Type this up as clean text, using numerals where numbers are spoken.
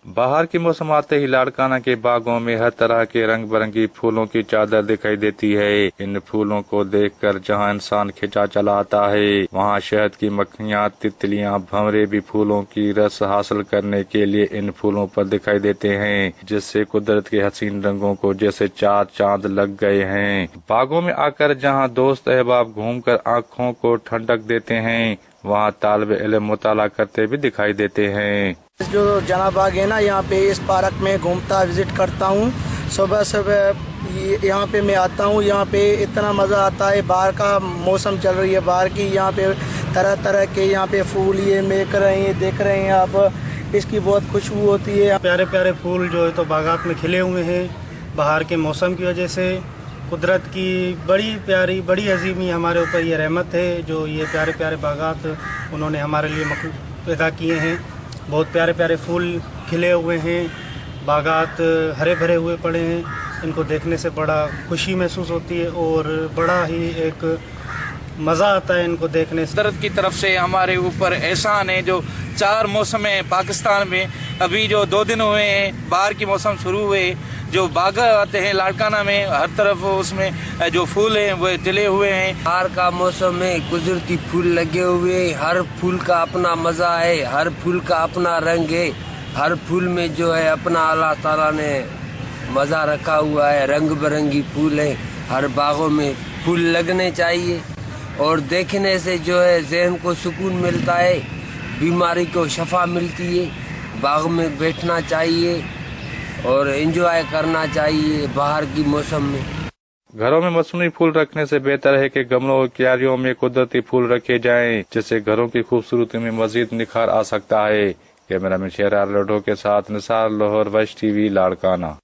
बाहर के मौसम आते ही लाड़काना के बागों में हर तरह के रंग बिरंगी फूलों की चादर दिखाई देती है। इन फूलों को देखकर जहां इंसान खिंचा चला आता है, वहां शहद की मक्खियां, तितलियां, भंवरे भी फूलों की रस हासिल करने के लिए इन फूलों पर दिखाई देते हैं, जिससे कुदरत के हसीन रंगों को जैसे चार चांद लग गए हैं। बागों में आकर जहाँ दोस्त अहबाब घूमकर आँखों को ठंडक देते हैं, वहाँ तालिब इल्म मुताला करते भी दिखाई देते हैं। जो जना बाग है ना, यहाँ पे इस पार्क में घूमता विजिट करता हूँ। सुबह सुबह यहाँ पे मैं आता हूँ, यहाँ पे इतना मज़ा आता है। बाहर का मौसम चल रही है, बाहर की यहाँ पे तरह तरह के यहाँ पे फूल ये महक रहे हैं, देख रहे हैं आप, इसकी बहुत खुशबू होती है। प्यारे प्यारे फूल जो है तो बागात में खिले हुए हैं। बाहर के मौसम की वजह से कुदरत की बड़ी प्यारी बड़ी अजीमी हमारे ऊपर ये रहमत है, जो ये प्यारे प्यारे बागात उन्होंने हमारे लिए पैदा किए हैं। बहुत प्यारे प्यारे फूल खिले हुए हैं, बागात हरे भरे हुए पड़े हैं। इनको देखने से बड़ा खुशी महसूस होती है और बड़ा ही एक मज़ा आता है इनको देखने से। कुदरत की तरफ से हमारे ऊपर एहसान है। जो 4 मौसम है पाकिस्तान में, अभी जो 2 दिन हुए हैं बाहर की मौसम शुरू हुए, जो बाग आते हैं लाड़काना में, हर तरफ उसमें जो फूल हैं वो जले हुए हैं। बाहर का मौसम में कुदरती फूल लगे हुए हैं, हर फूल का अपना मज़ा है, हर फूल का अपना रंग है, हर फूल में जो है अपना अल्लाह ताला ने मज़ा रखा हुआ है। रंग बिरंगी फूल है, हर बागों में फूल लगने चाहिए और देखने से जो है ज़हन को सुकून मिलता है, बीमारी को शफा मिलती है। बाग में बैठना चाहिए और एंजॉय करना चाहिए बाहर की मौसम में। घरों में मसनूई फूल रखने से बेहतर है कि गमलों और क्यारियों में कुदरती फूल रखे जाएं, जिससे घरों की खूबसूरती में मजीद निखार आ सकता है। कैमरामैन शेरार लोढो के साथ निसार लाहौर, वश टीवी, लाड़काना।